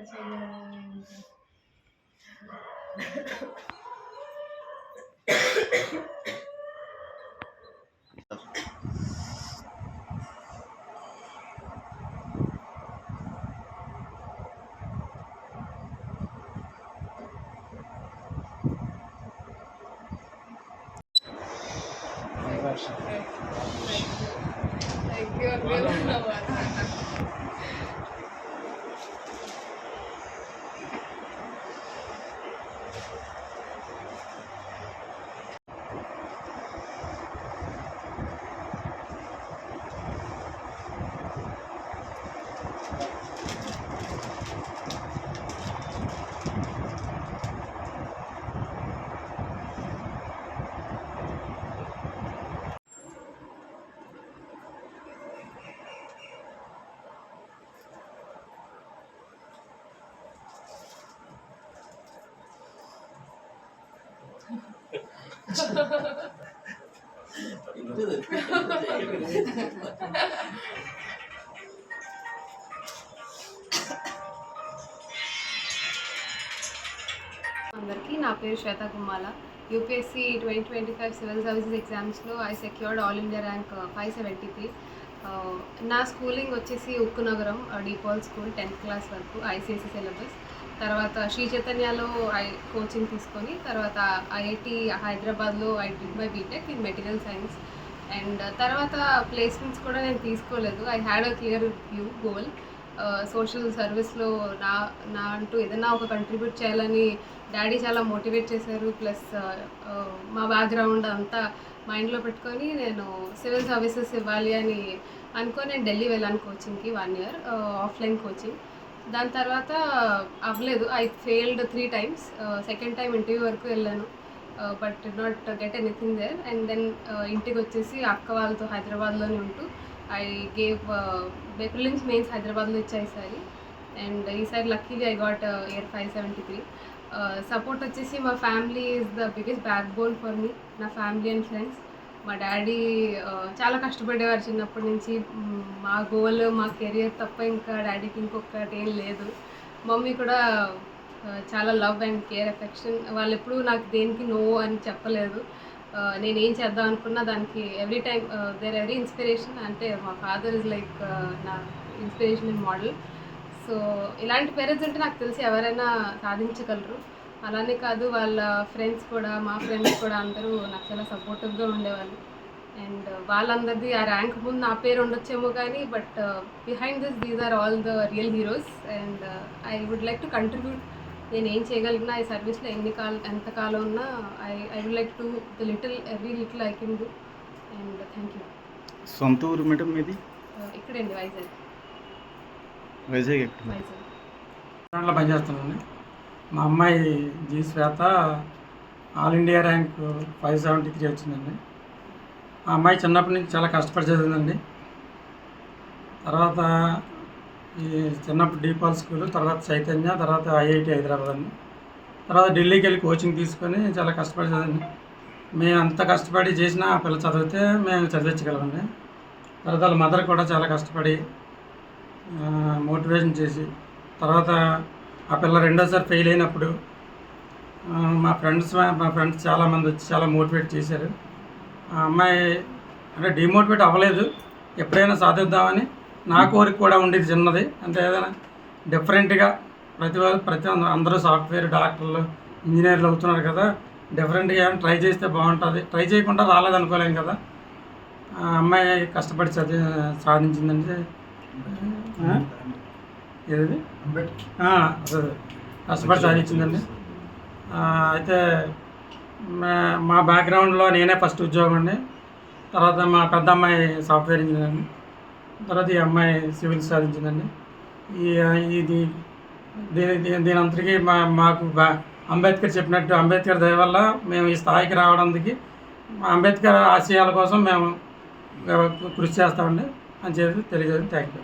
Thank you. అందరికీ నా పేరు Shweta Gummala. UPSC 2025 civil services ఎగ్జామ్స్లో I secured all India rank 573. నా స్కూలింగ్ వచ్చేసి Ukkunagaram DePaul school 10th class వరకు ఐసీఎస్సీ సిలబస్. తర్వాత శ్రీ చైతన్యలో కోచింగ్ తీసుకొని తర్వాత ఐఐటి హైదరాబాద్లో I did my BTech in material science. And తర్వాత ప్లేస్మెంట్స్ కూడా నేను తీసుకోలేదు. I had a clear view goal. Social సర్వీస్లో నా అంటూ ఏదైనా ఒక కంట్రిబ్యూట్ చేయాలని డాడీ చాలా మోటివేట్ చేశారు. ప్లస్ మా బ్యాక్గ్రౌండ్ అంతా మైండ్లో పెట్టుకొని నేను సివిల్ సర్వీసెస్ ఇవ్వాలి అని అనుకొని నేను ఢిల్లీ వెళ్ళాను కోచింగ్కి 1 year ఆఫ్లైన్ కోచింగ్. దాని తర్వాత అవ్వలేదు. I failed 3 times. Second time interview వరకు వెళ్ళాను, but did not get anything there. And then ఇంటికి వచ్చేసి అక్క వాళ్ళతో హైదరాబాద్లోనే ఉంటూ ఐ గేవ్ ప్రిలిమ్స్ మెయిన్స్ హైదరాబాద్లో ఇచ్చాయి ఈసారి. అండ్ ఈసారి luckily I got year 573. Support వచ్చేసి మా family is the biggest back bone for me. నా ఫ్యామిలీ అండ్ ఫ్రెండ్స్. మా డాడీ చాలా కష్టపడేవారు చిన్నప్పటి నుంచి. మా గోల్ మా కెరియర్ తప్ప ఇంకా డాడీకి ఇంకొకటి ఏం లేదు. మమ్మీ కూడా చాలా లవ్ అండ్ కేర్ ఎఫెక్షన్. వాళ్ళు ఎప్పుడూ నాకు దేనికి నో అని చెప్పలేదు. నేనేం చేద్దాం అనుకున్నా దానికి every time there every inspiration. అంటే మా ఫాదర్ ఇస్ లైక్ నా ఇన్స్పిరేషన్ అండ్ మోడల్. సో ఇలాంటి పేరెంట్స్ ఉంటే నాకు తెలిసి ఎవరైనా సాధించగలరు. అలానే కాదు, వాళ్ళ ఫ్రెండ్స్ కూడా, మా ఫ్రెండ్స్ కూడా అందరూ నాకు చాలా సపోర్టివ్గా ఉండేవాళ్ళు. అండ్ వాళ్ళందరిది ఆ ర్యాంక్ ముందు నా పేరు ఉండొచ్చేమో కానీ, but behind this these are all the real heroes. And I would like to contribute. నేను ఏం చేయగలిగినా ఈ సర్వీస్లో ఎంతకాలం ఉన్నా I would like to the every little I can do. And thank you. సొంత ఊరు మేడం మీది? ఇక్కడండి, వైజాగ్. దాంట్లో పనిచేస్తున్నాను. మా అమ్మాయి జీ శ్వేత ఆల్ ఇండియా ర్యాంక్ 573 వచ్చిందండి. ఆ అమ్మాయి చిన్నప్పటి నుంచి చాలా కష్టపడి చదివిందండి. తర్వాత ఈ చిన్నప్పుడు డీపాల్ స్కూల్, తర్వాత చైతన్య, తర్వాత ఐఐటి హైదరాబాద్ అండి. తర్వాత ఢిల్లీకి వెళ్ళి కోచింగ్ తీసుకొని చాలా కష్టపడి చదివింది. మేము అంత కష్టపడి చేసినా ఆ పిల్ల చదివితే మేము చదివించగలమండి. తర్వాత వాళ్ళ మదర్ కూడా చాలా కష్టపడి మోటివేషన్ చేసి, తర్వాత ఆ పిల్ల రెండోసారి ఫెయిల్ అయినప్పుడు మా ఫ్రెండ్స్ చాలామంది వచ్చి చాలా మోటివేట్ చేశారు. ఆ అమ్మాయి అంటే డిమోటివేట్ అవ్వలేదు. ఎప్పుడైనా సాధిద్దామని నా కోరిక కూడా ఉండేది చిన్నది. అంటే ఏదైనా డిఫరెంట్గా ప్రతి అందరూ సాఫ్ట్వేర్, డాక్టర్లు, ఇంజనీర్లు అవుతున్నారు కదా, డిఫరెంట్గా ఏమైనా ట్రై చేస్తే బాగుంటుంది. ట్రై చేయకుండా రాలేదనుకోలేం కదా. ఆ అమ్మాయి కష్టపడి సాధించిందంటే ఏది కష్టపడి సాధించిందండి. అయితే మా బ్యాక్గ్రౌండ్లో నేనే ఫస్ట్ ఉద్యోగం అండి. తర్వాత మా పెద్ద అమ్మాయి సాఫ్ట్వేర్ ఇంజనీర్ అండి. తర్వాత ఈ అమ్మాయి సివిల్ సాధించిందండి. దీని అంతటికీ మాకు అంబేద్కర్ చెప్పినట్టు, అంబేద్కర్ దయ వల్ల మేము ఈ స్థాయికి రావడానికి అంబేద్కర్ ఆశయాల కోసం మేము కృషి చేస్తామండి అని చెప్పి తెలియజేయండి. Thank you.